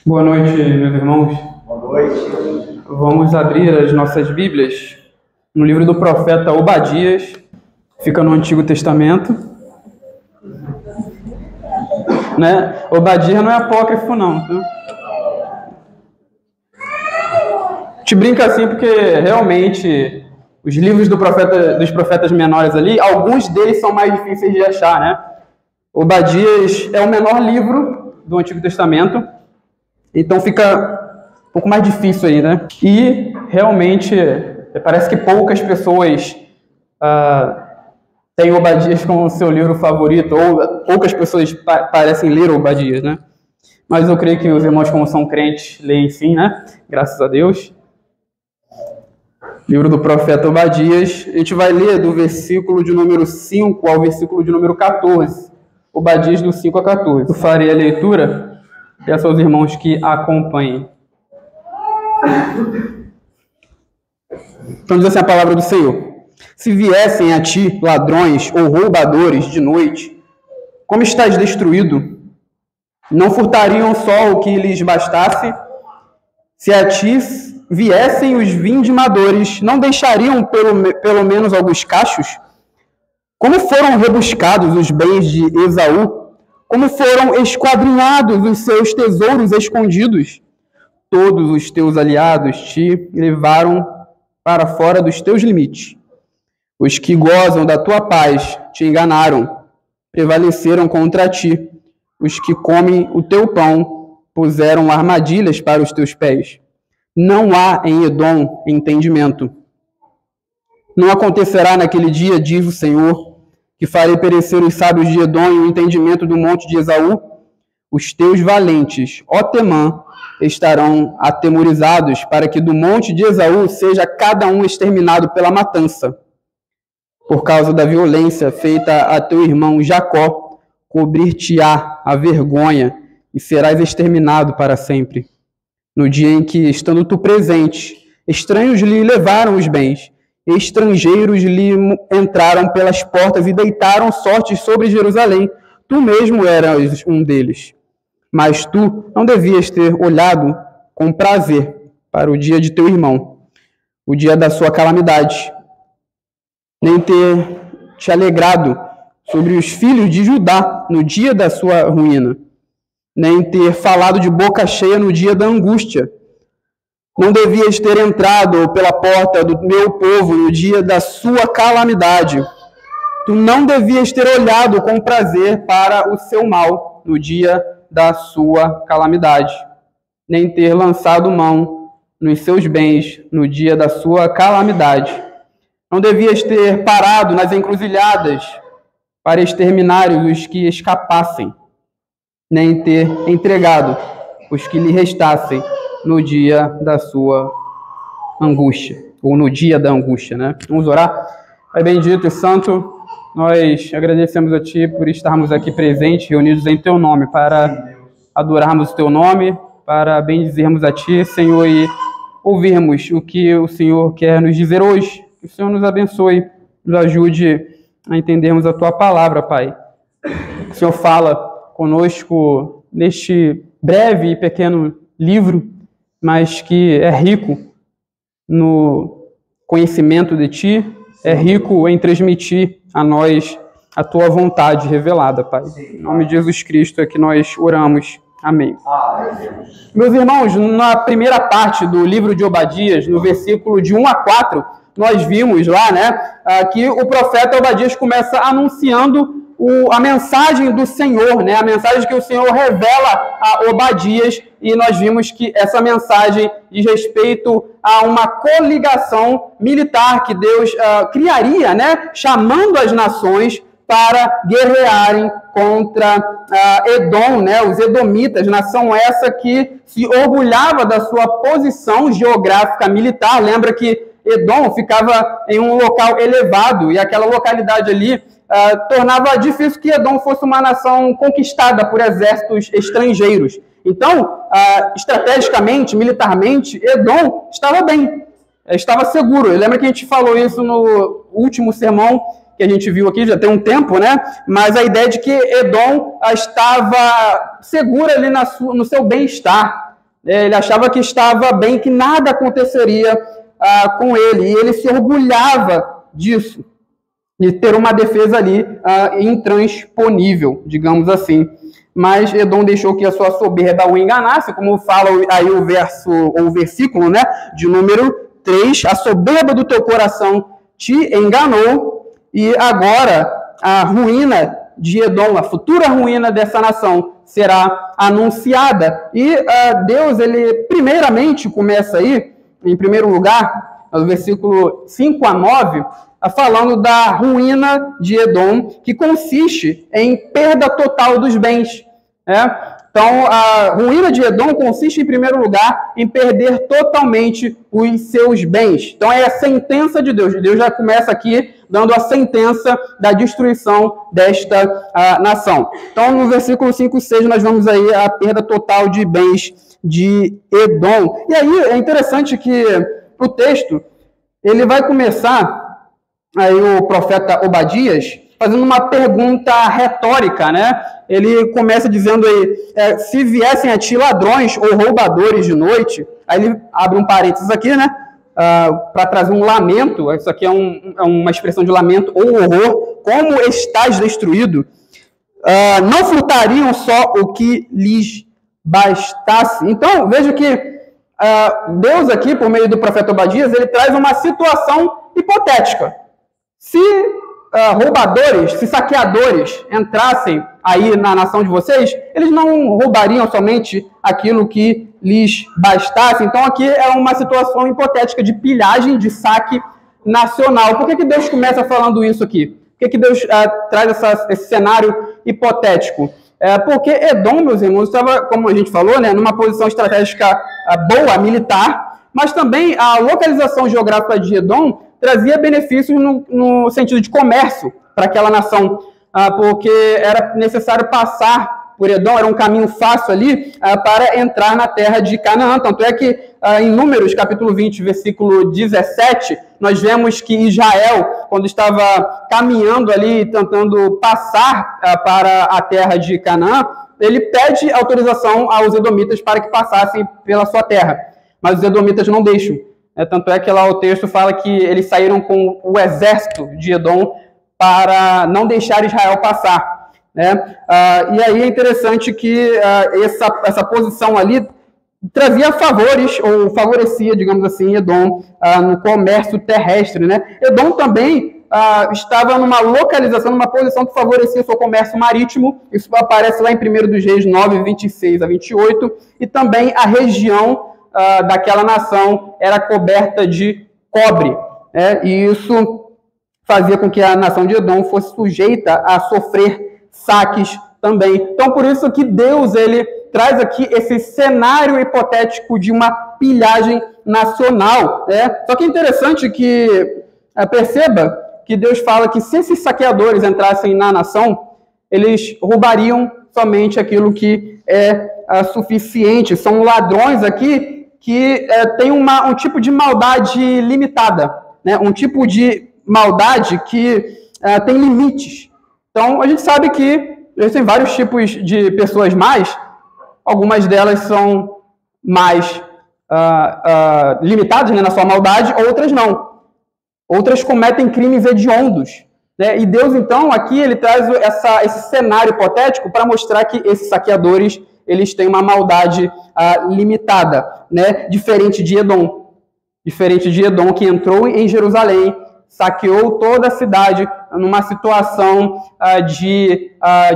Boa noite, meus irmãos. Boa noite. Vamos abrir as nossas Bíblias no livro do profeta Obadias, fica no Antigo Testamento. Né? Obadias não é apócrifo, não. Viu? Te brinca assim porque realmente os livros dos profetas menores ali, alguns deles são mais difíceis de achar, né? Obadias é o menor livro do Antigo Testamento, então fica um pouco mais difícil aí, né? E realmente parece que poucas pessoas têm Obadias como seu livro favorito, ou poucas pessoas parecem ler Obadias, né? Mas eu creio que os irmãos, como são crentes, leem sim, né? Graças a Deus. Livro do profeta Obadias, a gente vai ler do versículo de número 5 ao versículo de número 14. Obadias do 5 a 14. Eu farei a leitura, peço aos irmãos que acompanhem. Então diz assim a palavra do Senhor: se viessem a ti ladrões ou roubadores de noite, como estás destruído, não furtariam só o que lhes bastasse? Se a ti viessem os vindimadores, não deixariam pelo menos alguns cachos? Como foram rebuscados os bens de Esaú? Como foram esquadrinhados os seus tesouros escondidos? Todos os teus aliados te levaram para fora dos teus limites. Os que gozam da tua paz te enganaram, prevaleceram contra ti. Os que comem o teu pão puseram armadilhas para os teus pés. Não há em Edom entendimento. Não acontecerá naquele dia, diz o Senhor, que farei perecer os sábios de Edom e o entendimento do monte de Esaú. Os teus valentes, ó Temã, estarão atemorizados, para que do monte de Esaú seja cada um exterminado pela matança. Por causa da violência feita a teu irmão Jacó, cobrir-te-á a vergonha e serás exterminado para sempre. No dia em que, estando tu presente, estranhos lhe levaram os bens, estrangeiros lhe entraram pelas portas e deitaram sortes sobre Jerusalém. Tu mesmo eras um deles. Mas tu não devias ter olhado com prazer para o dia de teu irmão, o dia da sua calamidade, nem ter te alegrado sobre os filhos de Judá no dia da sua ruína, nem ter falado de boca cheia no dia da angústia. Não devias ter entrado pela porta do meu povo no dia da sua calamidade. Tu não devias ter olhado com prazer para o seu mal no dia da sua calamidade, nem ter lançado mão nos seus bens no dia da sua calamidade. Não devias ter parado nas encruzilhadas para exterminar os que escapassem, nem ter entregado os que lhe restassem no dia da sua angústia, ou no dia da angústia, né? Vamos orar? Pai bendito e santo, nós agradecemos a Ti por estarmos aqui presentes, reunidos em Teu nome, para adorarmos o Teu nome, para bendizermos a Ti, Senhor, e ouvirmos o que o Senhor quer nos dizer hoje. Que o Senhor nos abençoe, nos ajude a entendermos a Tua palavra, Pai. Que o Senhor fala conosco neste breve e pequeno livro, mas que é rico no conhecimento de Ti, é rico em transmitir a nós a Tua vontade revelada, Pai. Em nome de Jesus Cristo é que nós oramos. Amém. Meus irmãos, na primeira parte do livro de Obadias, no versículo de 1 a 4, nós vimos lá, né, que o profeta Obadias começa anunciando a mensagem do Senhor, né, a mensagem que o Senhor revela a Obadias, e nós vimos que essa mensagem diz respeito a uma coligação militar que Deus criaria, né, chamando as nações para guerrearem contra Edom, né, os edomitas, nação essa que se orgulhava da sua posição geográfica militar. Lembra que Edom ficava em um local elevado, e aquela localidade ali tornava difícil que Edom fosse uma nação conquistada por exércitos estrangeiros. Então, estrategicamente, militarmente, Edom estava bem, estava seguro. Lembra que a gente falou isso no último sermão que a gente viu aqui, já tem um tempo, né? Mas a ideia de que Edom estava segura ali no seu bem-estar. Ele achava que estava bem, que nada aconteceria com ele. E ele se orgulhava disso, de ter uma defesa ali intransponível, digamos assim. Mas Edom deixou que a sua soberba o enganasse, como fala aí o versículo, né, de número 3, a soberba do teu coração te enganou, e agora a ruína de Edom, a futura ruína dessa nação, será anunciada. E Deus, ele primeiramente começa aí, em primeiro lugar, no versículo 5 a 9, falando da ruína de Edom, que consiste em perda total dos bens. Então, a ruína de Edom consiste, em primeiro lugar, em perder totalmente os seus bens. Então, é a sentença de Deus. Deus já começa aqui dando a sentença da destruição desta nação. Então, no versículo 5 e 6, nós vamos aí a perda total de bens de Edom. E aí, é interessante que o texto, ele vai começar, aí o profeta Obadias, fazendo uma pergunta retórica, né? Ele começa dizendo aí, se viessem a ti ladrões ou roubadores de noite, aí ele abre um parênteses aqui, né? Para trazer um lamento, isso aqui é uma expressão de lamento ou horror, como estás destruído, não furtariam só o que lhes bastasse. Então, veja que Deus aqui, por meio do profeta Obadias, ele traz uma situação hipotética. Se roubadores, se saqueadores entrassem aí na nação de vocês, eles não roubariam somente aquilo que lhes bastasse. Então aqui é uma situação hipotética de pilhagem, de saque nacional. Por que Deus começa falando isso aqui? Por que Deus traz esse cenário hipotético? Porque Edom, meus irmãos, estava, como a gente falou, né, numa posição estratégica boa, militar, mas também a localização geográfica de Edom trazia benefícios no sentido de comércio para aquela nação, porque era necessário passar por Edom, era um caminho fácil ali para entrar na terra de Canaã. Tanto é que em Números, capítulo 20, versículo 17, nós vemos que Israel, quando estava caminhando ali, tentando passar para a terra de Canaã, ele pede autorização aos edomitas para que passassem pela sua terra, mas os edomitas não deixam. Tanto é que lá o texto fala que eles saíram com o exército de Edom para não deixar Israel passar. E aí é interessante que essa posição ali trazia favores, ou favorecia, digamos assim, Edom no comércio terrestre. Edom também estava numa localização, numa posição que favorecia o seu comércio marítimo. Isso aparece lá em 1 dos Reis 9, 26 a 28, e também a região daquela nação era coberta de cobre, e isso fazia com que a nação de Edom fosse sujeita a sofrer saques também. Então, por isso que Deus, ele traz aqui esse cenário hipotético de uma pilhagem nacional. Só que é interessante que perceba que Deus fala que se esses saqueadores entrassem na nação, eles roubariam somente aquilo que é suficiente. São ladrões aqui que tem um tipo de maldade limitada, um tipo de maldade que tem limites. Então, a gente sabe que existem vários tipos de pessoas más, algumas delas são mais limitadas na sua maldade, outras não. Outras cometem crimes hediondos. E Deus, então, aqui ele traz esse cenário hipotético para mostrar que esses saqueadores eles têm uma maldade limitada, diferente de Edom. Diferente de Edom, que entrou em Jerusalém, saqueou toda a cidade numa situação de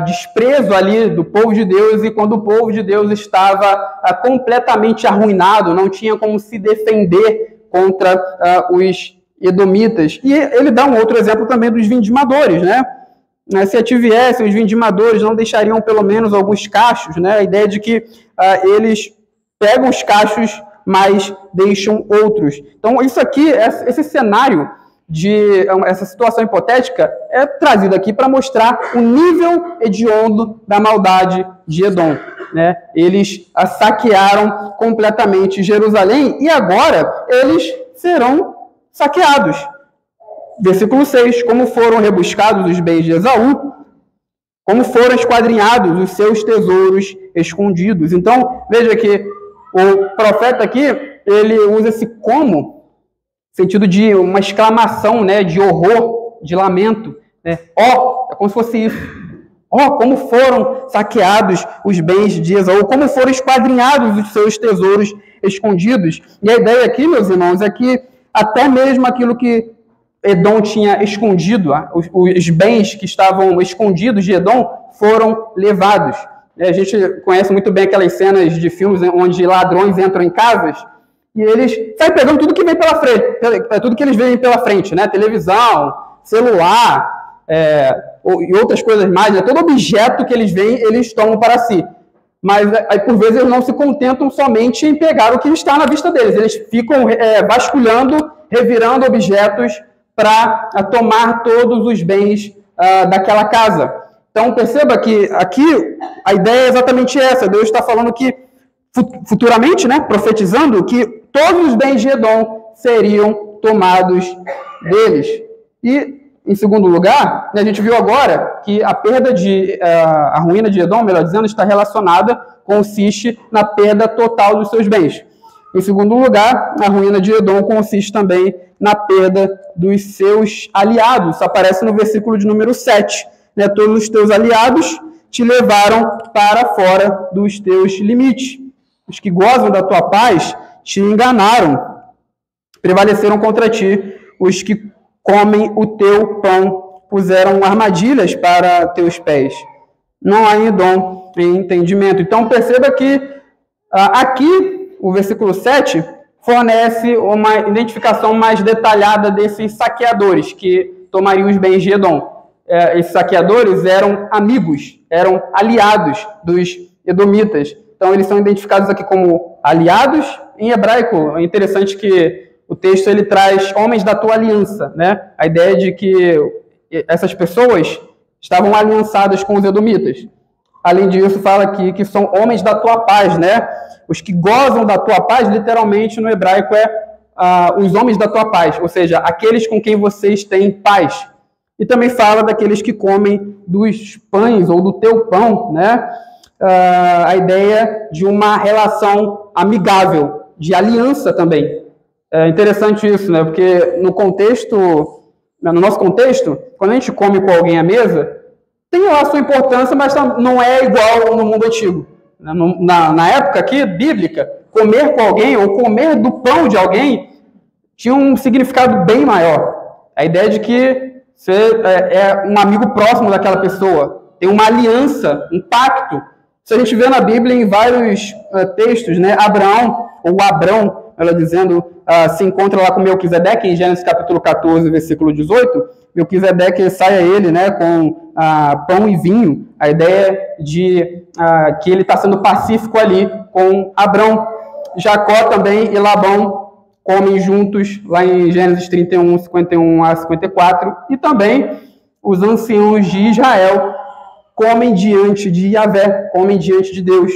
desprezo ali do povo de Deus, e quando o povo de Deus estava completamente arruinado, não tinha como se defender contra os edomitas. E ele dá um outro exemplo também dos vindimadores, Se a ti viessem os vindimadores, não deixariam pelo menos alguns cachos, A ideia de que eles pegam os cachos, mas deixam outros. Então, isso aqui, esse cenário essa situação hipotética é trazido aqui para mostrar o nível hediondo da maldade de Edom. Eles saquearam completamente Jerusalém e agora eles serão saqueados. Versículo 6, como foram rebuscados os bens de Esaú, como foram esquadrinhados os seus tesouros escondidos. Então, veja que O profeta aqui, ele usa esse como, sentido de uma exclamação, né, de horror, de lamento, né? É como se fosse isso. Como foram saqueados os bens de Esaú, como foram esquadrinhados os seus tesouros escondidos. E a ideia aqui, meus irmãos, é que até mesmo aquilo que Edom tinha escondido, os bens que estavam escondidos de Edom, foram levados. A gente conhece muito bem aquelas cenas de filmes onde ladrões entram em casas e eles saem pegando tudo que vem pela frente, tudo que eles veem pela frente, né? Televisão, celular, e outras coisas mais, né? Todo objeto que eles veem, eles tomam para si. Mas, aí, por vezes, eles não se contentam somente em pegar o que está na vista deles. Eles ficam vasculhando, revirando objetos para tomar todos os bens daquela casa. Então, perceba que aqui a ideia é exatamente essa. Deus está falando que, futuramente, né, profetizando, que todos os bens de Edom seriam tomados deles. E, em segundo lugar, a gente viu agora que a perda a ruína de Edom, melhor dizendo, está relacionada, consiste na perda total dos seus bens. Em segundo lugar, a ruína de Edom consiste também na perda dos seus aliados. Isso aparece no versículo de número 7. Né? Todos os teus aliados te levaram para fora dos teus limites. Os que gozam da tua paz te enganaram, prevaleceram contra ti. Os que comem o teu pão puseram armadilhas para teus pés. Não há em Edom entendimento. Então perceba que aqui o versículo 7 fornece uma identificação mais detalhada desses saqueadores que tomariam os bens de Edom. Esses saqueadores eram amigos, eram aliados dos edomitas. Então eles são identificados aqui como aliados. Em hebraico, é interessante que o texto ele traz homens da tua aliança, né? A ideia de que essas pessoas estavam aliançadas com os edomitas. Além disso, fala aqui que são homens da tua paz, né? Os que gozam da tua paz, literalmente no hebraico os homens da tua paz, ou seja, aqueles com quem vocês têm paz. E também fala daqueles que comem dos pães ou do teu pão, né? A ideia de uma relação amigável, de aliança também. É interessante isso, né? Porque no nosso contexto, quando a gente come com alguém à mesa, tem lá a sua importância, mas não é igual no mundo antigo. Na época aqui, bíblica, comer com alguém ou comer do pão de alguém tinha um significado bem maior. A ideia de que você é um amigo próximo daquela pessoa, tem uma aliança, um pacto. Se a gente vê na Bíblia em vários textos, né? Abrão, ela dizendo, se encontra lá com Melquisedeque, em Gênesis capítulo 14, versículo 18, Melquisedeque sai a ele, né, com pão e vinho, a ideia de que ele está sendo pacífico ali com Abrão. Jacó também e Labão comem juntos, lá em Gênesis 31, 51 a 54, e também os anciãos de Israel comem diante de Yahvé, comem diante de Deus.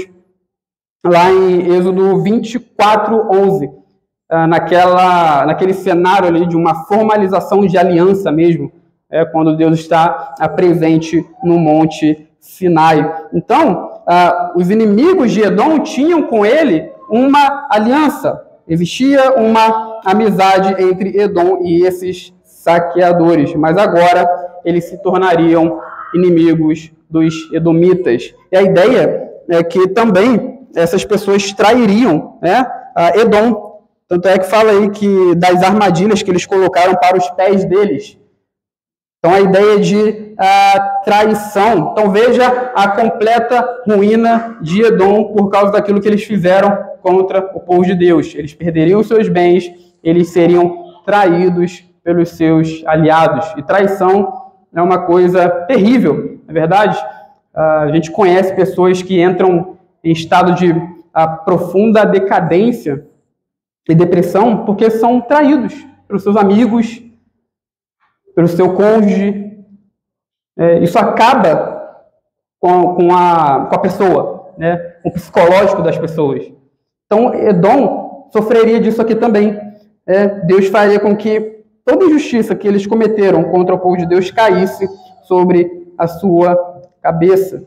Lá em Êxodo 24, 11, naquele cenário ali de uma formalização de aliança mesmo, quando Deus está presente no Monte Sinai. Então, os inimigos de Edom tinham com ele uma aliança, existia uma amizade entre Edom e esses saqueadores, mas agora eles se tornariam inimigos dos edomitas. E a ideia é que também essas pessoas trairiam, né, Edom. Tanto é que fala aí que das armadilhas que eles colocaram para os pés deles. Então a ideia de traição. Então veja a completa ruína de Edom por causa daquilo que eles fizeram contra o povo de Deus. Eles perderiam os seus bens, eles seriam traídos pelos seus aliados. E traição é uma coisa terrível, não é verdade? A gente conhece pessoas que entram em estado de profunda decadência e depressão porque são traídos pelos seus amigos, pelo seu cônjuge. Isso acaba com a pessoa, né? Com o psicológico das pessoas. Então, Edom sofreria disso aqui também. Deus faria com que toda injustiça que eles cometeram contra o povo de Deus caísse sobre a sua cabeça.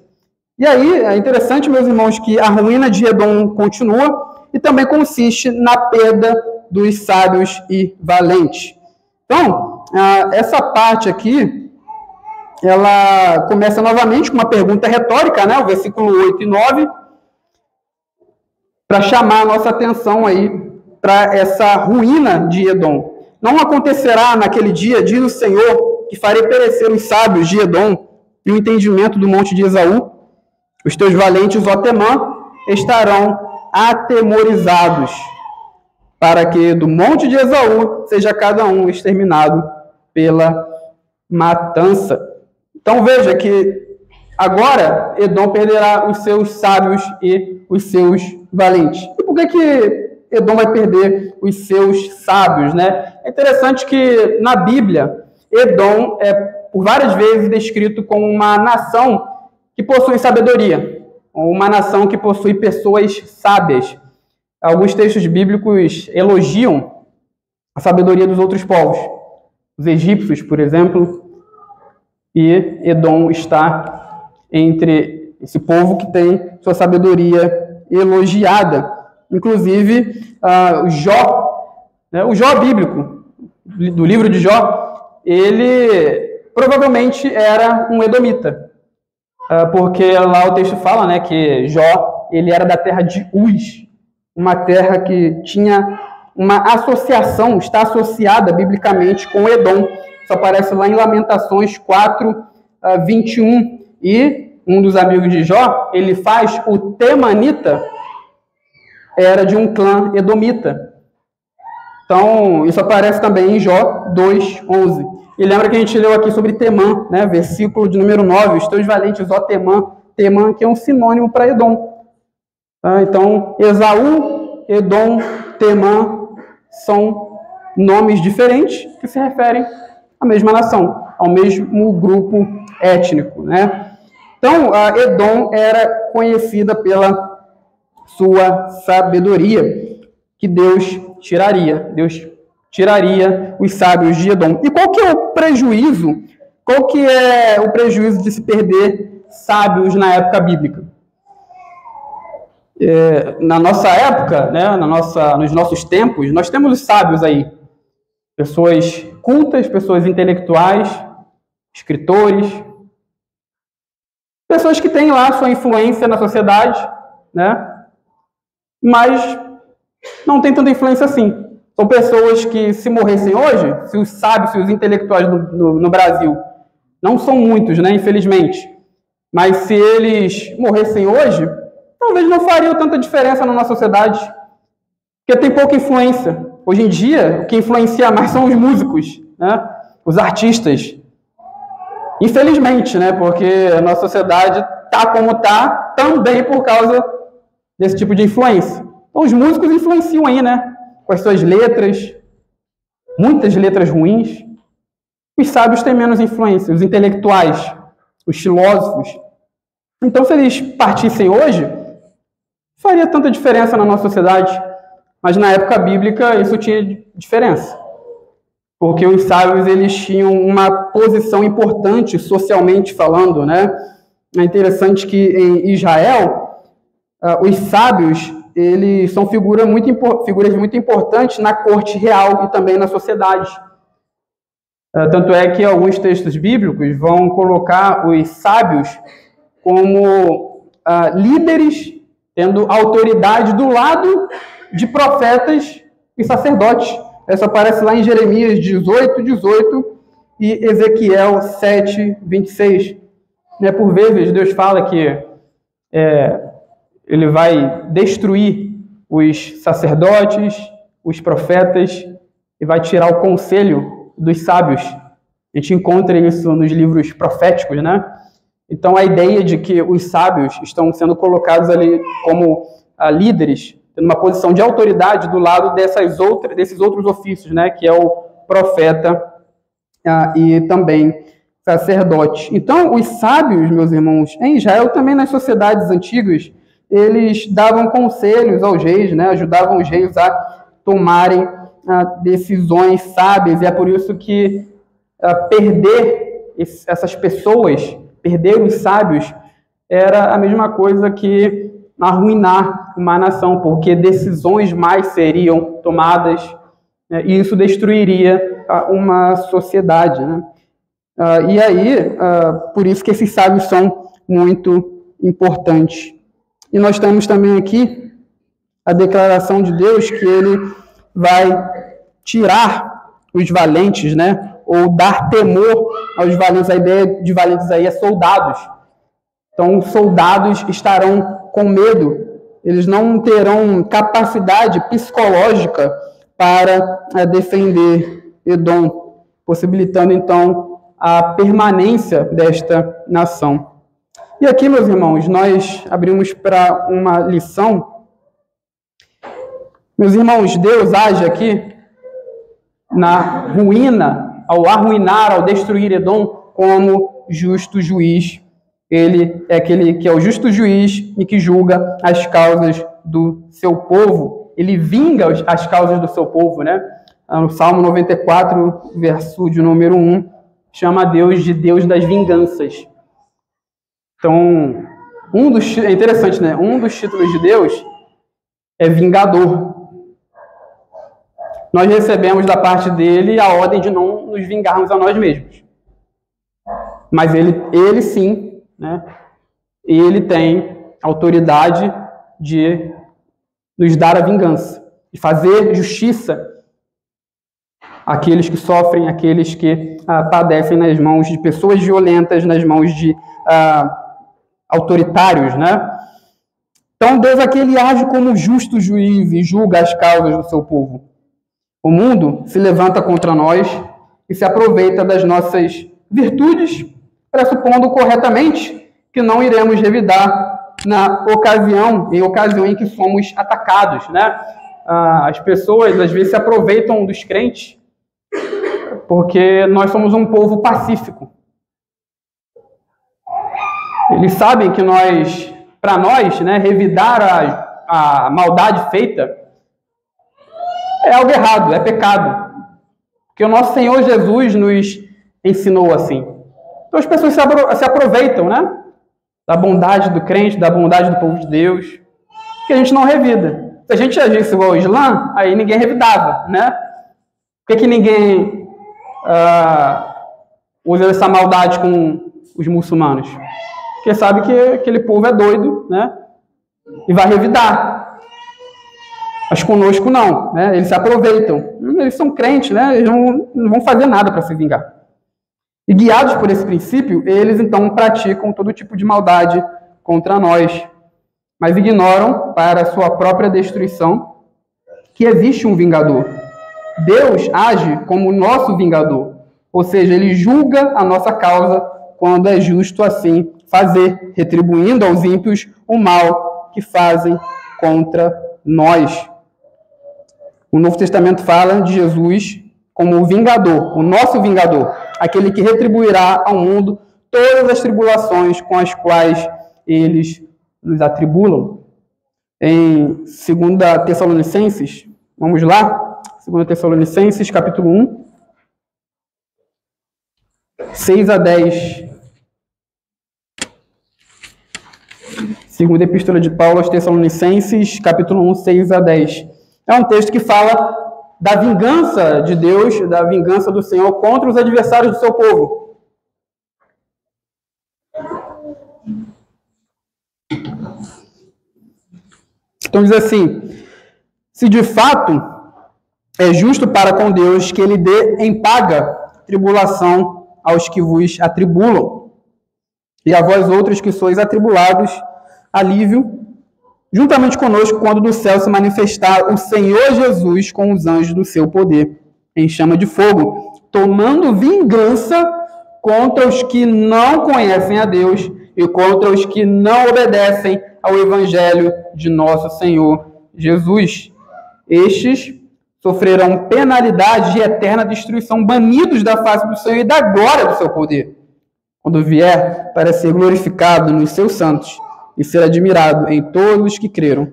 E aí, é interessante, meus irmãos, que a ruína de Edom continua, e também consiste na perda dos sábios e valentes. Então, essa parte aqui, ela começa novamente com uma pergunta retórica, né? O versículo 8 e 9, para chamar a nossa atenção aí para essa ruína de Edom. Não acontecerá naquele dia, diz o Senhor, que farei perecer os sábios de Edom e o entendimento do monte de Esaú. Os teus valentes, ó Temã, estarão atemorizados, para que do monte de Esaú seja cada um exterminado pela matança. Então veja que agora Edom perderá os seus sábios e os seus valentes. E por que Edom vai perder os seus sábios, né? É interessante que na Bíblia, Edom é por várias vezes descrito como uma nação que possui sabedoria, uma nação que possui pessoas sábias. Alguns textos bíblicos elogiam a sabedoria dos outros povos, os egípcios, por exemplo, e Edom está entre esse povo que tem sua sabedoria elogiada. Inclusive, o Jó bíblico, do livro de Jó, ele provavelmente era um edomita, porque lá o texto fala, né, que Jó ele era da terra de Uz, uma terra que tinha uma associação, está associada biblicamente com Edom. Isso aparece lá em Lamentações 4, 21. E um dos amigos de Jó, ele faz o temanita, era de um clã edomita. Então, isso aparece também em Jó 2, 11. E lembra que a gente leu aqui sobre Temã, né? Versículo de número 9, os teus valentes, ó Temã. Temã, que é um sinônimo para Edom. Tá? Então, Esaú, Edom, Temã são nomes diferentes que se referem à mesma nação, ao mesmo grupo étnico, né? Então, a Edom era conhecida pela sua sabedoria, que Deus tiraria. Deus tiraria os sábios de Edom. E qual que é o prejuízo? Qual que é o prejuízo de se perder sábios na época bíblica? Na nossa época, né, nos nossos tempos, nós temos os sábios aí. Pessoas cultas, pessoas intelectuais, escritores, pessoas que têm lá sua influência na sociedade, né? Mas não tem tanta influência assim. São pessoas que, se morressem hoje, se os sábios, se os intelectuais no Brasil, não são muitos, né, infelizmente, mas se eles morressem hoje, talvez não fariam tanta diferença na nossa sociedade, porque tem pouca influência. Hoje em dia, o que influencia mais são os músicos, né, os artistas. Infelizmente, né, porque a nossa sociedade está como está, também por causa desse tipo de influência. Então, os músicos influenciam aí, né? Com as suas letras, muitas letras ruins. Os sábios têm menos influência, os intelectuais, os filósofos. Então, se eles partissem hoje, faria tanta diferença na nossa sociedade. Mas na época bíblica isso tinha diferença. Porque os sábios eles tinham uma posição importante socialmente falando, né? É interessante que em Israel, os sábios eles são figuras muito importantes na corte real e também na sociedade. Tanto é que alguns textos bíblicos vão colocar os sábios como líderes, tendo autoridade do lado de profetas e sacerdotes. Isso aparece lá em Jeremias 18, 18 e Ezequiel 7, 26. Por vezes Deus fala que ele vai destruir os sacerdotes, os profetas, e vai tirar o conselho dos sábios. A gente encontra isso nos livros proféticos, né? Então, a ideia de que os sábios estão sendo colocados ali como líderes, tendo uma posição de autoridade do lado desses outros ofícios, né? Que é o profeta e também sacerdote. Então, os sábios, meus irmãos, em Israel, também nas sociedades antigas, eles davam conselhos aos reis, né? Ajudavam os reis a tomarem decisões sábias, e é por isso que perder essas pessoas, perder os sábios, era a mesma coisa que arruinar uma nação, porque decisões mais seriam tomadas, né, e isso destruiria uma sociedade, né? E aí, por isso que esses sábios são muito importantes. E nós temos também aqui a declaração de Deus que ele vai tirar os valentes, né? Ou dar temor aos valentes. A ideia de valentes aí é soldados. Então, os soldados estarão com medo. Eles não terão capacidade psicológica para defender Edom, possibilitando, então, a permanência desta nação. E aqui, meus irmãos, nós abrimos para uma lição. Meus irmãos, Deus age aqui na ruína, ao arruinar, ao destruir Edom, como justo juiz. Ele é aquele que é o justo juiz e que julga as causas do seu povo. Ele vinga as causas do seu povo, né? No Salmo 94, verso de número 1, chama Deus de Deus das vinganças. Então, é interessante, né? Um dos títulos de Deus é vingador. Nós recebemos da parte dele a ordem de não nos vingarmos a nós mesmos. Mas ele sim, né? Ele tem autoridade de nos dar a vingança, de fazer justiça àqueles que sofrem, àqueles que padecem nas mãos de pessoas violentas, nas mãos de autoritários, né? Então, Deus aqui ele age como justo juiz e julga as causas do seu povo. O mundo se levanta contra nós e se aproveita das nossas virtudes, pressupondo corretamente que não iremos revidar em ocasião em que somos atacados, né? As pessoas, às vezes, se aproveitam dos crentes porque nós somos um povo pacífico. Eles sabem que para nós, né, revidar a maldade feita é algo errado, é pecado. Porque o nosso Senhor Jesus nos ensinou assim. Então as pessoas se aproveitam, né, da bondade do crente, da bondade do povo de Deus, que a gente não revida. Se a gente agisse igual o Islã, aí ninguém revidava, né? Por que ninguém usa essa maldade com os muçulmanos? Porque sabe que aquele povo é doido, né? E vai revidar. Mas conosco não, né? Eles se aproveitam. Eles são crentes, né? Eles não vão fazer nada para se vingar. E guiados por esse princípio, eles então praticam todo tipo de maldade contra nós, mas ignoram para a sua própria destruição que existe um vingador. Deus age como o nosso vingador, ou seja, ele julga a nossa causa quando é justo assim fazer, retribuindo aos ímpios o mal que fazem contra nós. O Novo Testamento fala de Jesus como o vingador, o nosso vingador, aquele que retribuirá ao mundo todas as tribulações com as quais eles nos atribulam. Em 2 Tessalonicenses, vamos lá? 2 Tessalonicenses, capítulo 1, 6 a 10. Segunda Epístola de Paulo aos Tessalonicenses, capítulo 1, 6 a 10. É um texto que fala da vingança de Deus, da vingança do Senhor contra os adversários do seu povo. Então diz assim: se de fato é justo para com Deus que ele dê em paga tribulação aos que vos atribulam, e a vós outros que sois atribulados, alívio, juntamente conosco, quando do céu se manifestar o Senhor Jesus com os anjos do seu poder, em chama de fogo, tomando vingança contra os que não conhecem a Deus e contra os que não obedecem ao Evangelho de nosso Senhor Jesus. Estes sofrerão penalidade de eterna destruição, banidos da face do Senhor e da glória do seu poder, quando vier para ser glorificado nos seus santos e ser admirado em todos os que creram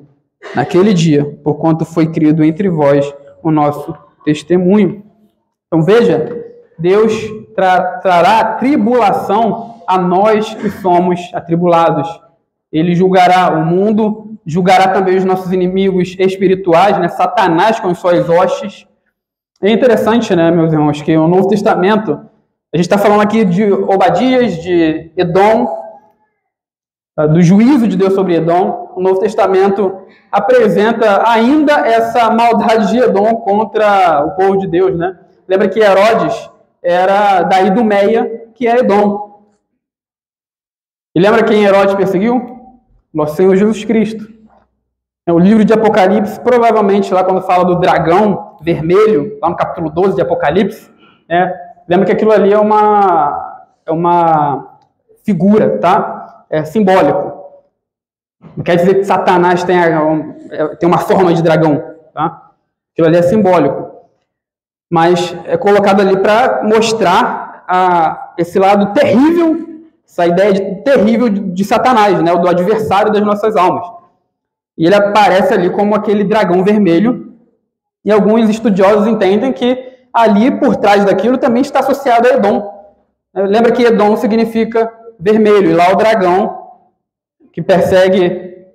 naquele dia, porquanto foi crido entre vós o nosso testemunho. Então veja, Deus trará tribulação a nós que somos atribulados. Ele julgará o mundo julgará também os nossos inimigos espirituais, né? Satanás com suas hostes. É interessante, né, meus irmãos, que o Novo Testamento, a gente está falando aqui de Obadias, de Edom, do juízo de Deus sobre Edom. O Novo Testamento apresenta ainda essa maldade de Edom contra o povo de Deus, né? Lembra que Herodes era da Idumeia, que é Edom. E lembra quem Herodes perseguiu? Nosso Senhor Jesus Cristo. O livro de Apocalipse, provavelmente lá quando fala do dragão vermelho, lá no capítulo 12 de Apocalipse, né? Lembra que aquilo ali é uma figura, tá? É simbólico. Não quer dizer que Satanás tem uma forma de dragão, tá? Aquilo ali é simbólico. Mas é colocado ali para mostrar esse lado terrível, essa ideia terrível de Satanás, né? Do adversário das nossas almas. E ele aparece ali como aquele dragão vermelho. E alguns estudiosos entendem que ali, por trás daquilo, também está associado a Edom. Lembra que Edom significa vermelho. E lá o dragão, que persegue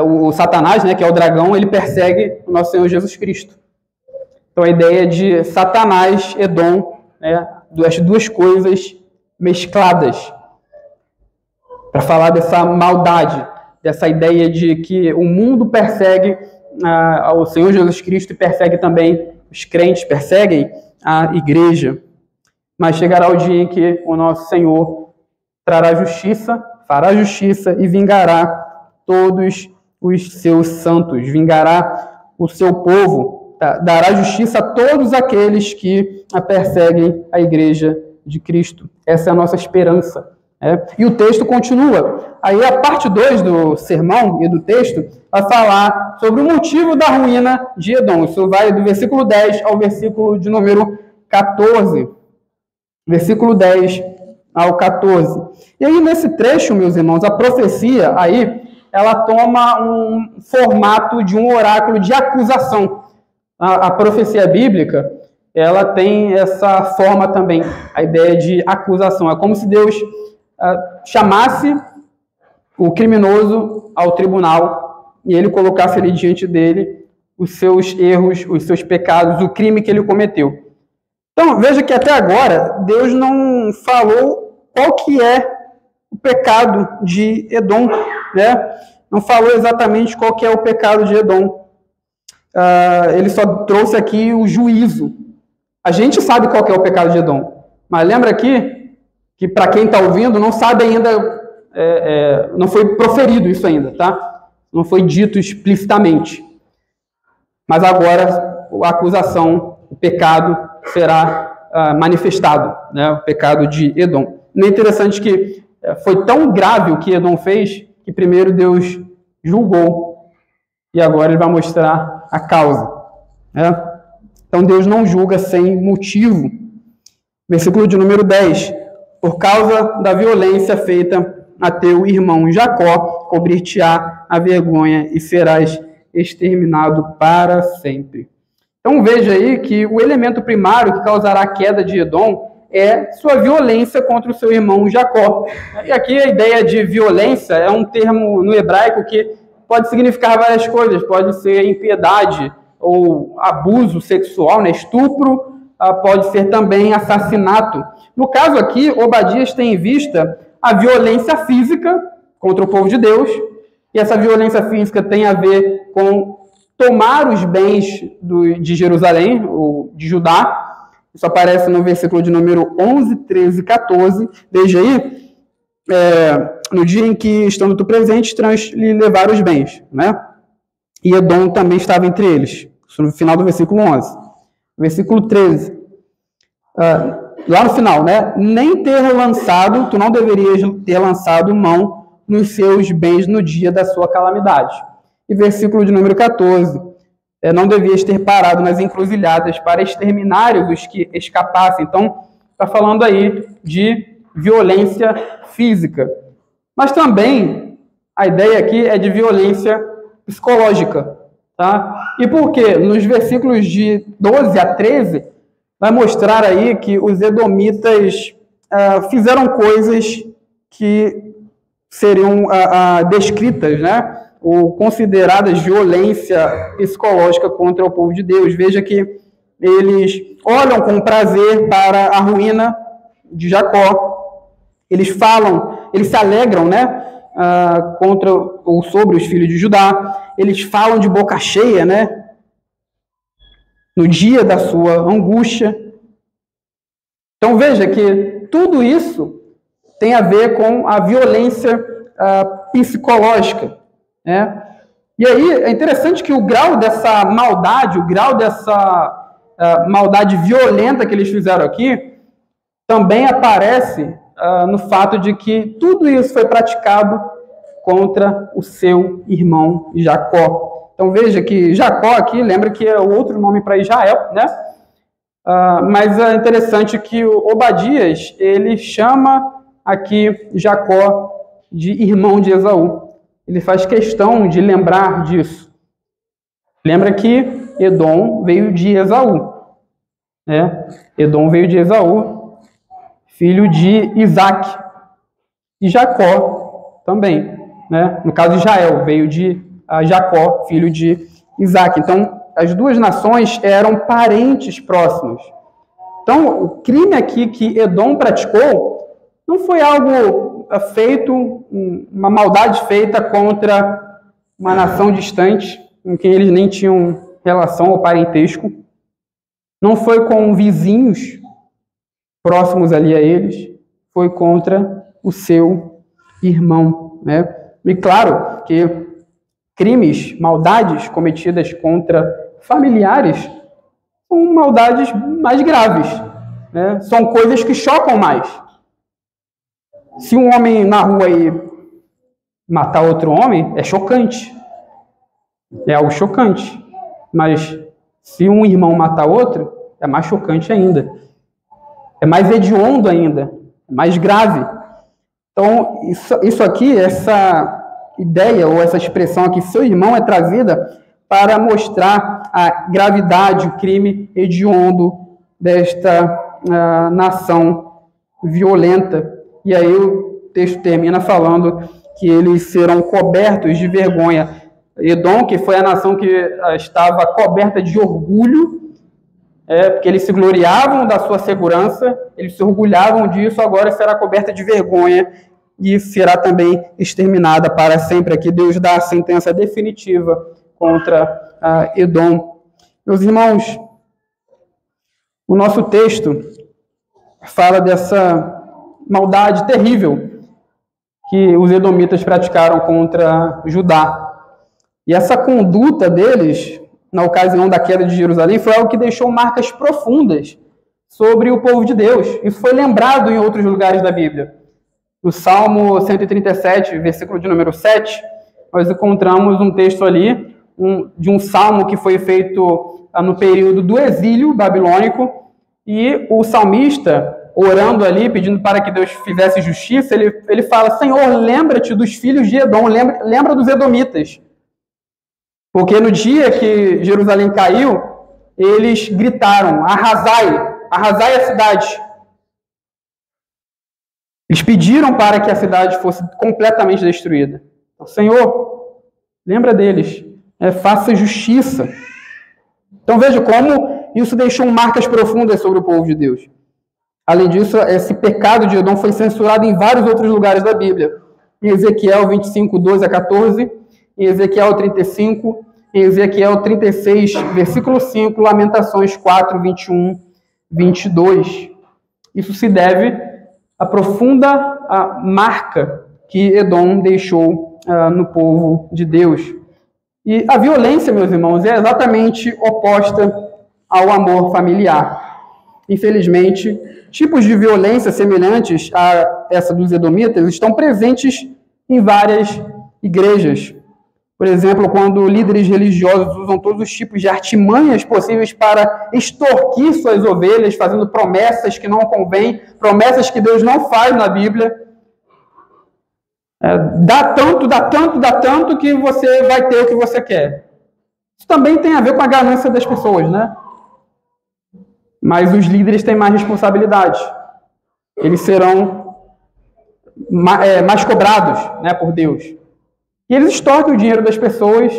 o Satanás, né, que é o dragão, ele persegue o nosso Senhor Jesus Cristo. Então a ideia de Satanás, Edom, né, as duas coisas mescladas. Para falar dessa maldade, dessa ideia de que o mundo persegue ao Senhor Jesus Cristo e persegue também os crentes, perseguem a igreja. Mas chegará o dia em que o nosso Senhor trará justiça, fará justiça e vingará todos os seus santos, vingará o seu povo, dará justiça a todos aqueles que perseguem a igreja de Cristo. Essa é a nossa esperança. E o texto continua. Aí a parte 2 do sermão e do texto vai falar sobre o motivo da ruína de Edom. Isso vai do versículo 10 ao versículo de número 14. Versículo 10 ao 14. E aí nesse trecho, meus irmãos, a profecia aí, ela toma um formato de um oráculo de acusação. A profecia bíblica, ela tem essa forma também, a ideia de acusação. É como se Deus chamasse o criminoso ao tribunal e ele colocasse ali diante dele os seus erros, os seus pecados, o crime que ele cometeu. Então, veja que até agora Deus não falou qual que é o pecado de Edom, né? Não falou exatamente qual que é o pecado de Edom. Ele só trouxe aqui o juízo. A gente sabe qual que é o pecado de Edom, mas lembra aqui que para quem está ouvindo não sabe ainda, não foi proferido isso ainda, tá? Não foi dito explicitamente. Mas agora a acusação, o pecado será manifestado, né? O pecado de Edom. E é interessante que foi tão grave o que Edom fez que primeiro Deus julgou e agora ele vai mostrar a causa, né? Então Deus não julga sem motivo. Versículo de número 10. Por causa da violência feita a teu irmão Jacó, cobrir-te-á a vergonha e serás exterminado para sempre. Então veja aí que o elemento primário que causará a queda de Edom é sua violência contra o seu irmão Jacó. E aqui a ideia de violência é um termo no hebraico que pode significar várias coisas. Pode ser impiedade ou abuso sexual, né? Estupro, pode ser também assassinato. No caso aqui, Obadias tem em vista a violência física contra o povo de Deus, e essa violência física tem a ver com tomar os bens de Jerusalém, ou de Judá. Isso aparece no versículo de número 11, 13 e 14. Veja aí, no dia em que, estando tu presente, lhe levaram os bens, né? E Edom também estava entre eles. Isso no final do versículo 11. Versículo 13. Lá no final, né? Nem tu não deverias ter lançado mão nos seus bens no dia da sua calamidade. E versículo de número 14. Não devias ter parado nas encruzilhadas para exterminar os que escapassem. Então, está falando aí de violência física. Mas também, a ideia aqui é de violência psicológica. Tá? E por quê? Nos versículos de 12 a 13, vai mostrar aí que os edomitas fizeram coisas que seriam descritas, né? ou consideradas violência psicológica contra o povo de Deus. Veja que eles olham com prazer para a ruína de Jacó. Eles falam, eles se alegram, né? Contra ou sobre os filhos de Judá. Eles falam de boca cheia, né? No dia da sua angústia. Então veja que tudo isso tem a ver com a violência psicológica, né? E aí é interessante que o grau dessa maldade, o grau dessa maldade violenta que eles fizeram aqui, também aparece no fato de que tudo isso foi praticado contra o seu irmão Jacó. Então veja que Jacó aqui, lembra que é outro nome para Israel, né? Mas é interessante que o Obadias, ele chama aqui Jacó de irmão de Esaú. Ele faz questão de lembrar disso. Lembra que Edom veio de Esaú, né? Edom veio de Esaú, filho de Isaac. E Jacó também, né? No caso, Israel veio de Jacó, filho de Isaac. Então, as duas nações eram parentes próximos. Então, o crime aqui que Edom praticou não foi algo feito, uma maldade feita contra uma nação distante, com quem eles nem tinham relação ou parentesco. Não foi com vizinhos próximos ali a eles, foi contra o seu irmão, né? E claro que crimes, maldades cometidas contra familiares são maldades mais graves, né? São coisas que chocam mais. Se um homem na rua aí matar outro homem, é chocante. É algo chocante. Mas se um irmão matar outro, é mais chocante ainda. É mais hediondo ainda. É mais grave. Então, isso aqui, essa ideia ou essa expressão aqui, seu irmão, é trazida para mostrar a gravidade, o crime hediondo desta nação violenta. E aí o texto termina falando que eles serão cobertos de vergonha. Edom, que foi a nação que estava coberta de orgulho, porque eles se gloriavam da sua segurança, eles se orgulhavam disso, agora será coberta de vergonha e será também exterminada para sempre. Aqui Deus dá a sentença definitiva contra Edom. Meus irmãos, o nosso texto fala dessa maldade terrível que os edomitas praticaram contra Judá. E essa conduta deles, na ocasião da queda de Jerusalém, foi algo que deixou marcas profundas sobre o povo de Deus. Isso foi lembrado em outros lugares da Bíblia. No Salmo 137, versículo de número 7, nós encontramos um texto ali, de um salmo que foi feito no período do exílio babilônico, e o salmista, orando ali, pedindo para que Deus fizesse justiça, ele fala: Senhor, lembra-te dos filhos de Edom, lembra dos edomitas. Porque no dia que Jerusalém caiu, eles gritaram: arrasai a cidade. Eles pediram para que a cidade fosse completamente destruída. Então, Senhor, lembra deles, faça justiça. Então veja como isso deixou marcas profundas sobre o povo de Deus. Além disso, esse pecado de Edom foi censurado em vários outros lugares da Bíblia. Em Ezequiel 25, 12 a 14, em Ezequiel 35, em Ezequiel 36, versículo 5, Lamentações 4, 21, 22. Isso se deve à profunda marca que Edom deixou no povo de Deus. E a violência, meus irmãos, é exatamente oposta ao amor familiar. Infelizmente, tipos de violência semelhantes a essa dos edomitas estão presentes em várias igrejas. Por exemplo, quando líderes religiosos usam todos os tipos de artimanhas possíveis para extorquir suas ovelhas, fazendo promessas que não convêm, promessas que Deus não faz na Bíblia. Dá tanto que você vai ter o que você quer. Isso também tem a ver com a ganância das pessoas, né? Mas os líderes têm mais responsabilidade. Eles serão mais cobrados, né, por Deus. E eles extorquem o dinheiro das pessoas,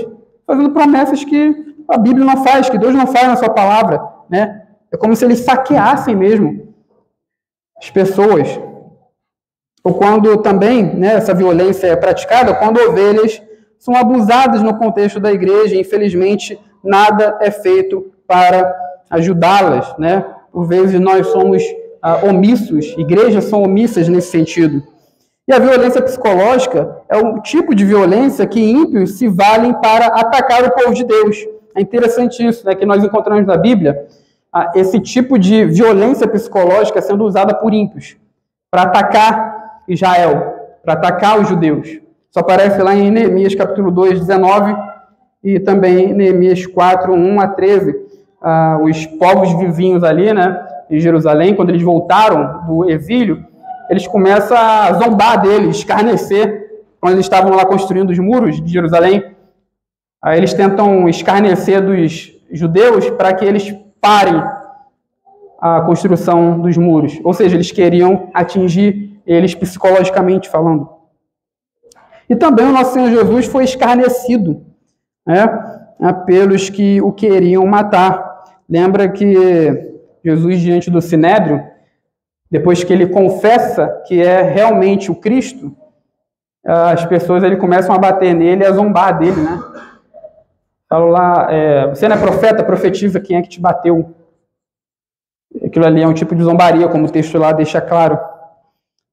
fazendo promessas que a Bíblia não faz, que Deus não faz na sua palavra, né? É como se eles saqueassem mesmo as pessoas. Ou quando também, né, essa violência é praticada, quando ovelhas são abusadas no contexto da igreja, e infelizmente nada é feito para ajudá-las, né? Por vezes nós somos omissos, igrejas são omissas nesse sentido. E a violência psicológica é um tipo de violência que ímpios se valem para atacar o povo de Deus. É interessante isso, né, que nós encontramos na Bíblia, esse tipo de violência psicológica sendo usada por ímpios para atacar Israel, para atacar os judeus. Isso aparece lá em Neemias capítulo 2, 19 e também em Neemias 4, 1 a 13. Os povos vizinhos ali, né, em Jerusalém, quando eles voltaram do exílio, eles começam a zombar deles, escarnecer, quando eles estavam lá construindo os muros de Jerusalém. Aí eles tentam escarnecer dos judeus para que eles parem a construção dos muros. Ou seja, eles queriam atingir eles psicologicamente falando. E também o nosso Senhor Jesus foi escarnecido, né, pelos que o queriam matar. Lembra que Jesus, diante do Sinédrio, depois que ele confessa que é realmente o Cristo, as pessoas ali começam a bater nele e a zombar dele, né? Falam lá, você não é profeta, profetiza, quem é que te bateu? Aquilo ali é um tipo de zombaria, como o texto lá deixa claro.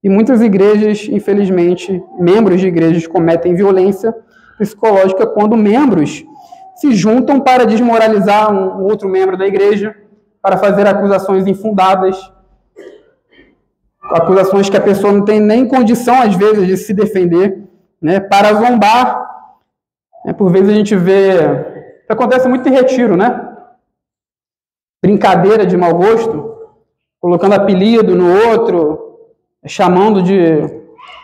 E muitas igrejas, infelizmente, membros de igrejas cometem violência psicológica quando membros se juntam para desmoralizar um outro membro da igreja, para fazer acusações infundadas, acusações que a pessoa não tem nem condição, às vezes, de se defender, né, para zombar. Por vezes a gente vê, isso acontece muito em retiro, né? Brincadeira de mau gosto, colocando apelido no outro, chamando de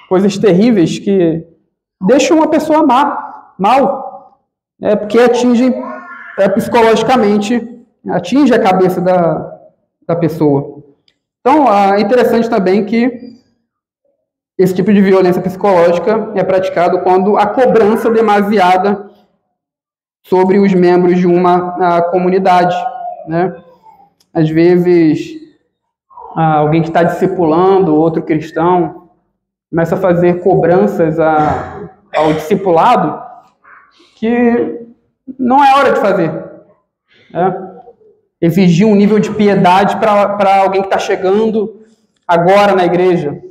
coisas terríveis que deixam uma pessoa mal, porque atingem psicologicamente, atinge a cabeça da pessoa. Então, é interessante também que esse tipo de violência psicológica é praticado quando há cobrança demasiada sobre os membros de uma comunidade, né? Às vezes, alguém que está discipulando outro cristão começa a fazer cobranças ao discipulado que não é hora de fazer, né? Exigir um nível de piedade para alguém que está chegando agora na igreja.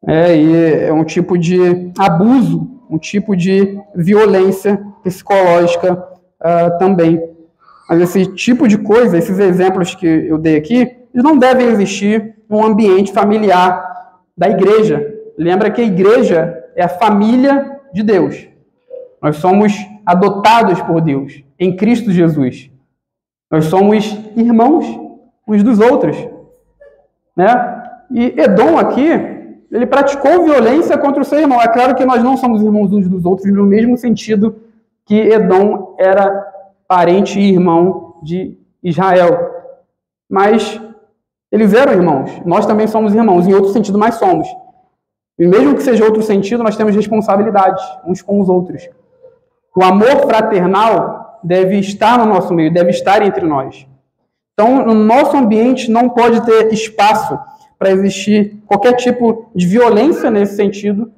E é um tipo de abuso, um tipo de violência psicológica também. Mas esse tipo de coisa, esses exemplos que eu dei aqui, eles não devem existir no ambiente familiar da igreja. Lembra que a igreja é a família de Deus. Nós somos adotados por Deus em Cristo Jesus. Nós somos irmãos uns dos outros, né? E Edom aqui, ele praticou violência contra o seu irmão. É claro que nós não somos irmãos uns dos outros no mesmo sentido que Edom era parente e irmão de Israel. Mas eles eram irmãos. Nós também somos irmãos, em outro sentido, mas somos. E mesmo que seja outro sentido, nós temos responsabilidades uns com os outros. O amor fraternal deve estar no nosso meio, deve estar entre nós. Então, no nosso ambiente não pode ter espaço para existir qualquer tipo de violência nesse sentido,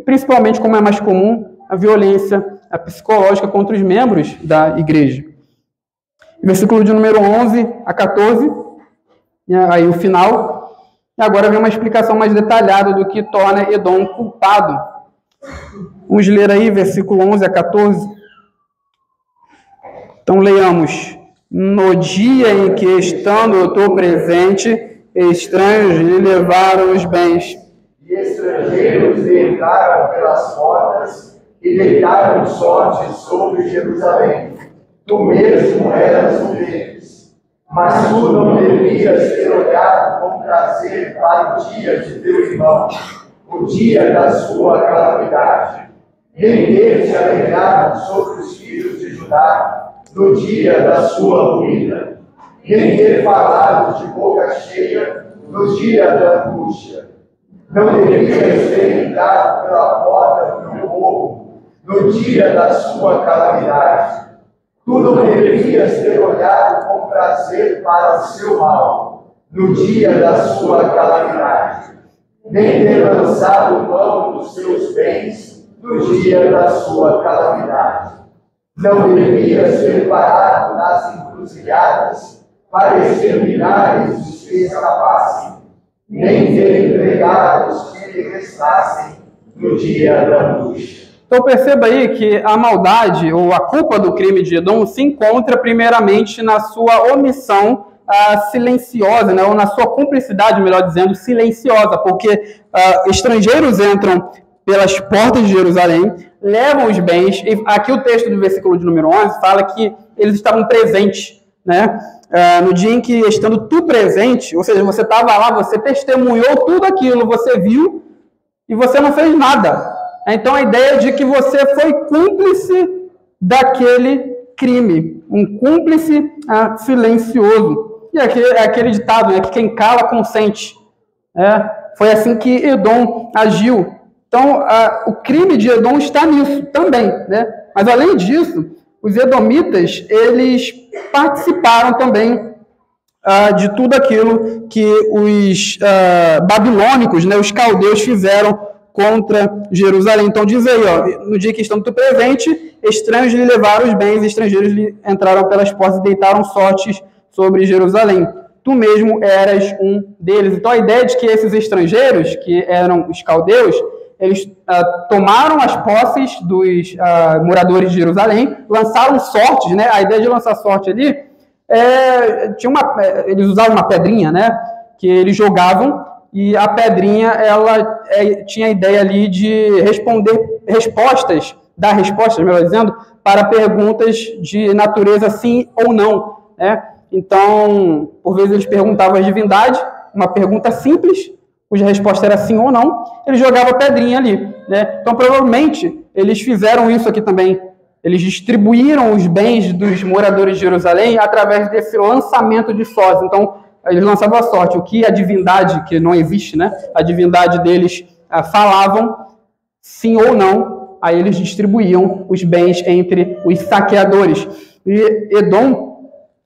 principalmente, como é mais comum, a violência psicológica contra os membros da igreja. Versículo de número 11 a 14, aí o final, e agora vem uma explicação mais detalhada do que torna Edom culpado. Vamos ler aí, versículo 11 a 14. Então, leiamos. No dia em que, estando eu estou presente, estranhos lhe levaram os bens. E estrangeiros lhe entraram pelas portas e deitaram sorte sobre Jerusalém. Tu mesmo eras um deles. Mas tu não devias ter olhado com prazer para o dia de teu irmão, o dia da sua calamidade. Nem ter te alegrado sobre os filhos de Judá, no dia da sua ruína, nem ter falado de boca cheia no dia da angústia. Não devias ter entrado pela porta do teu povo no dia da sua calamidade. Tu não devias ter olhado com prazer para o seu mal no dia da sua calamidade, nem ter lançado mão dos seus bens no dia da sua calamidade. Não devias ter parado nas encruzilhadas para exterminar os que escapassem, nem ter entregado os que lhe restassem no dia da angústia. Então perceba aí que a maldade ou a culpa do crime de Edom se encontra primeiramente na sua omissão silenciosa, né, ou na sua cumplicidade, melhor dizendo, silenciosa, porque estrangeiros entram pelas portas de Jerusalém, levam os bens, e aqui o texto do versículo de número 11 fala que eles estavam presentes, né, no dia em que, estando tu presente, ou seja, você estava lá, você testemunhou tudo aquilo, você viu, e você não fez nada. Então a ideia de que você foi cúmplice daquele crime, um cúmplice silencioso. E aquele ditado, né, que quem cala consente. Foi assim que Edom agiu. Então, o crime de Edom está nisso também, né? Mas, além disso, os edomitas, eles participaram também de tudo aquilo que os babilônicos, né, os caldeus, fizeram contra Jerusalém. Então, diz aí, ó, no dia que estão tu presente, estranhos lhe levaram os bens, estrangeiros lhe entraram pelas portas e deitaram sortes sobre Jerusalém. Tu mesmo eras um deles. Então, a ideia de que esses estrangeiros, que eram os caldeus, eles tomaram as posses dos moradores de Jerusalém, lançaram sortes, né? A ideia de lançar sorte ali, eles usavam uma pedrinha, né? Que eles jogavam, e a pedrinha, ela tinha a ideia ali de dar respostas, melhor dizendo, para perguntas de natureza sim ou não, né? Então, por vezes eles perguntavam à divindade, uma pergunta simples, cuja resposta era sim ou não, ele jogava a pedrinha ali, né? Então, provavelmente, eles fizeram isso aqui também. Eles distribuíram os bens dos moradores de Jerusalém através desse lançamento de sortes. Então, eles lançavam a sorte. O que a divindade, que não existe, né? A divindade deles falavam, sim ou não, aí eles distribuíam os bens entre os saqueadores. E Edom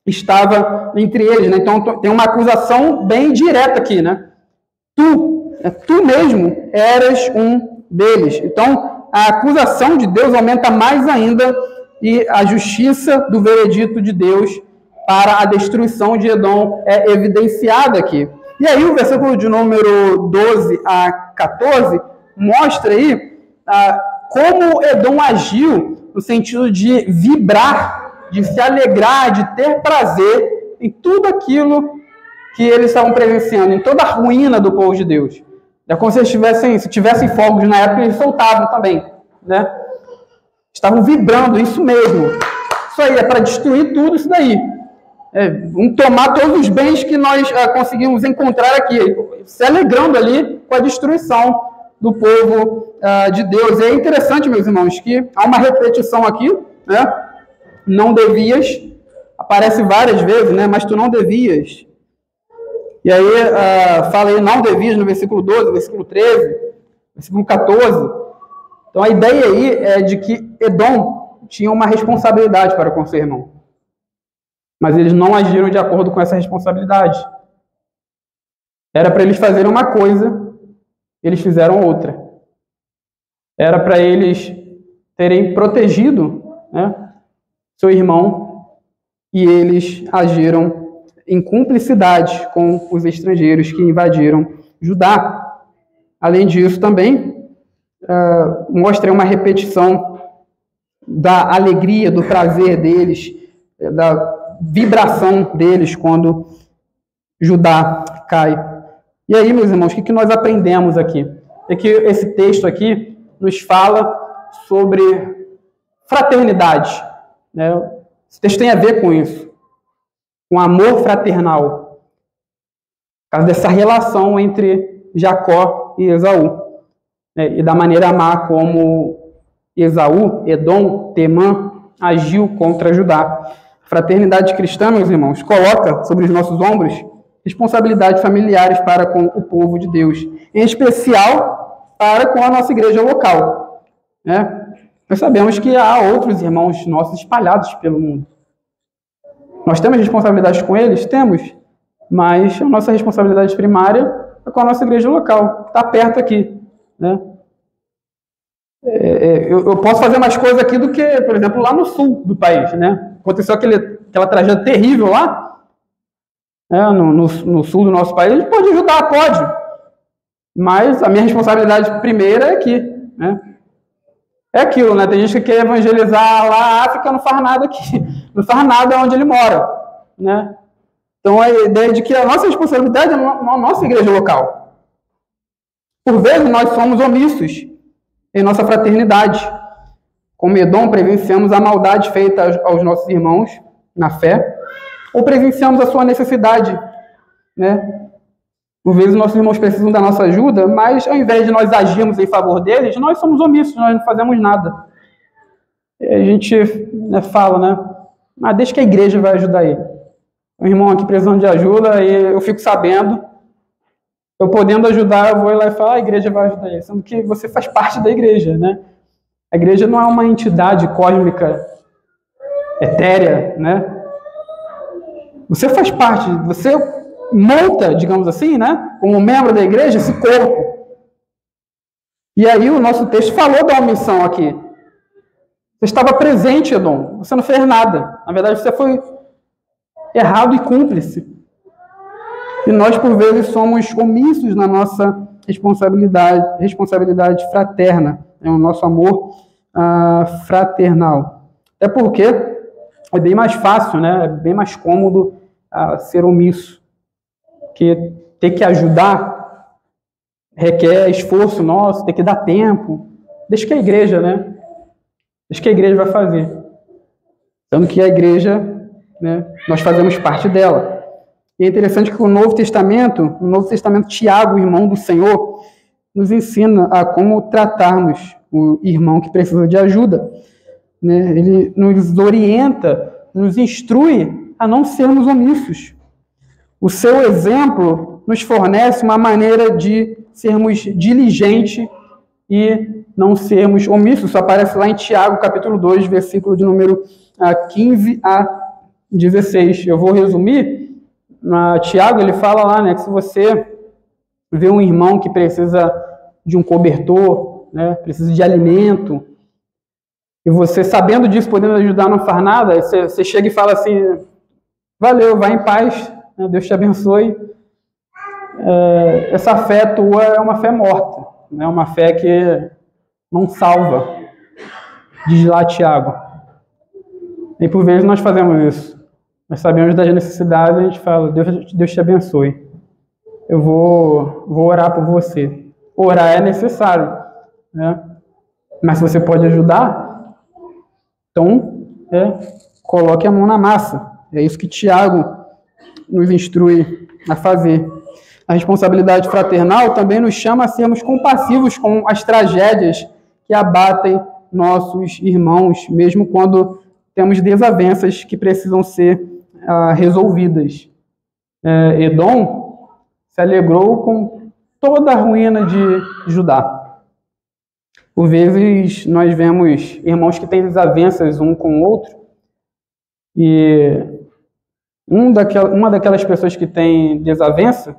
estava entre eles, né? Então tem uma acusação bem direta aqui, né? Tu mesmo eras um deles. Então a acusação de Deus aumenta mais ainda e a justiça do veredito de Deus para a destruição de Edom é evidenciada aqui. E aí o versículo de número 12 a 14 mostra aí como Edom agiu no sentido de vibrar, de se alegrar, de ter prazer em tudo aquilo que eles estavam presenciando, em toda a ruína do povo de Deus. É como se tivessem fogos na época, eles soltavam também, né? Estavam vibrando, isso mesmo. Isso aí, é para destruir tudo isso daí. Vamos tomar todos os bens que nós conseguimos encontrar aqui, se alegrando ali com a destruição do povo de Deus. E é interessante, meus irmãos, que há uma repetição aqui, né? Não devias, aparece várias vezes, né? Mas tu não devias. E aí fala aí, não devias no versículo 12, versículo 13, versículo 14. Então a ideia aí é de que Edom tinha uma responsabilidade para com seu irmão. Mas eles não agiram de acordo com essa responsabilidade. Era para eles fazerem uma coisa, eles fizeram outra. Era para eles terem protegido, né, seu irmão, e eles agiram em cumplicidade com os estrangeiros que invadiram Judá. Além disso, também mostra uma repetição da alegria, do prazer deles, da vibração deles quando Judá cai. E aí, meus irmãos, o que nós aprendemos aqui? É que esse texto aqui nos fala sobre fraternidade, né? Esse texto tem a ver com isso, com amor fraternal, por causa dessa relação entre Jacó e Esaú, né? E da maneira amar como Esaú, Edom, Temã, agiu contra Judá. Fraternidade cristã, meus irmãos, coloca sobre os nossos ombros responsabilidades familiares para com o povo de Deus, em especial para com a nossa igreja local, né? Nós sabemos que há outros irmãos nossos espalhados pelo mundo. Nós temos responsabilidades com eles? Temos, mas a nossa responsabilidade primária é com a nossa igreja local, que está perto aqui, né? Eu posso fazer mais coisa aqui do que, por exemplo, lá no sul do país, né? Aconteceu aquela tragédia terrível lá, né? No sul do nosso país. A gente pode ajudar, pode, mas a minha responsabilidade primeira é aqui, né? É aquilo, né? Tem gente que quer evangelizar lá a África, não faz nada aqui, não faz nada onde ele mora, né? Então a ideia de que a nossa responsabilidade é na nossa igreja local. Por vezes nós somos omissos em nossa fraternidade. Como Edom, presenciamos a maldade feita aos nossos irmãos na fé, ou presenciamos a sua necessidade, né? Por vezes nossos irmãos precisam da nossa ajuda, mas ao invés de nós agirmos em favor deles, nós somos omissos, nós não fazemos nada. E a gente, né, fala, né? Ah, deixa que a igreja vai ajudar ele. Um irmão aqui precisando de ajuda, e eu fico sabendo, eu podendo ajudar, eu vou lá e falo, a igreja vai ajudar ele, sendo que você faz parte da igreja, né? A igreja não é uma entidade cósmica, etérea, né? Você faz parte, você monta, digamos assim, né? Como membro da igreja, esse corpo. E aí o nosso texto falou da omissão aqui. Você estava presente, Edom, você não fez nada. Na verdade, você foi errado e cúmplice. E nós, por vezes, somos omissos na nossa responsabilidade fraterna, o nosso amor fraternal. Até porque é bem mais fácil, né? É bem mais cômodo ser omisso, que ter que ajudar requer esforço nosso, ter que dar tempo. Deixa que a igreja, né? Deixa que a igreja vai fazer. Sendo que a igreja, né, nós fazemos parte dela. E é interessante que no Novo Testamento, Tiago, irmão do Senhor, nos ensina a como tratarmos o irmão que precisa de ajuda, né? Ele nos orienta, nos instrui a não sermos omissos. O seu exemplo nos fornece uma maneira de sermos diligentes e não sermos omissos. Isso aparece lá em Tiago, capítulo 2, versículo de número 15 a 16. Eu vou resumir. Tiago, ele fala lá, né, que se você vê um irmão que precisa de um cobertor, né, precisa de alimento, e você, sabendo disso, podendo ajudar, não faz nada, você chega e fala assim, valeu, vai em paz, né, Deus te abençoe. Essa fé tua é uma fé morta, né, uma fé que não salva, diz lá Tiago. E por vezes nós fazemos isso. Nós sabemos das necessidades, a gente fala, Deus te abençoe. Eu vou orar por você. Orar é necessário, né? Mas se você pode ajudar, então coloque a mão na massa. É isso que Tiago nos instrui a fazer. A responsabilidade fraternal também nos chama a sermos compassivos com as tragédias que abatem nossos irmãos, mesmo quando temos desavenças que precisam ser resolvidas. Edom se alegrou com toda a ruína de Judá. Por vezes nós vemos irmãos que têm desavenças um com o outro, e uma daquelas pessoas que tem desavença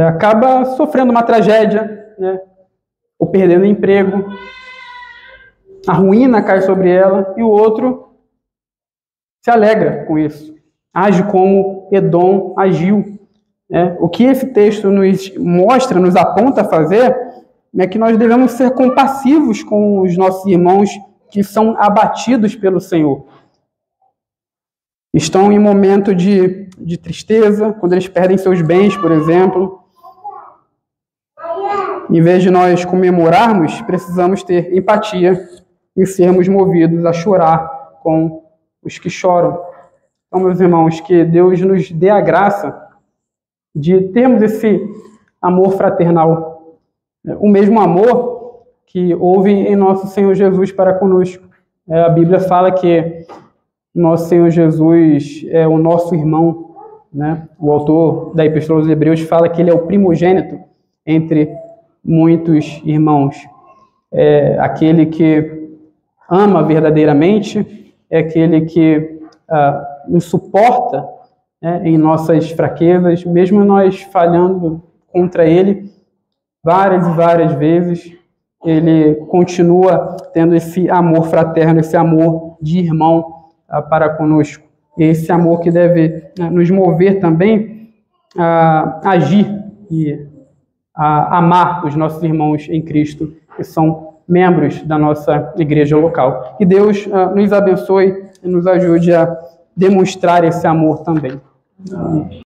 acaba sofrendo uma tragédia, né? Ou perdendo emprego, a ruína cai sobre ela, e o outro se alegra com isso, age como Edom agiu. O que esse texto nos mostra, nos aponta a fazer, é que nós devemos ser compassivos com os nossos irmãos que são abatidos pelo Senhor. Estão em momento de tristeza, quando eles perdem seus bens, por exemplo. Em vez de nós comemorarmos, precisamos ter empatia e sermos movidos a chorar com os que choram. Então, meus irmãos, que Deus nos dê a graça de termos esse amor fraternal, o mesmo amor que houve em nosso Senhor Jesus para conosco. A Bíblia fala que nosso Senhor Jesus é o nosso irmão, né? O autor da Epístola aos Hebreus fala que ele é o primogênito entre muitos irmãos. É aquele que ama verdadeiramente, é aquele que nos suporta, né, em nossas fraquezas, mesmo nós falhando contra ele várias e várias vezes, ele continua tendo esse amor fraterno, esse amor de irmão para conosco. Esse amor que deve nos mover também a agir e a amar os nossos irmãos em Cristo, que são membros da nossa igreja local. Que Deus nos abençoe e nos ajude a demonstrar esse amor também. Amém.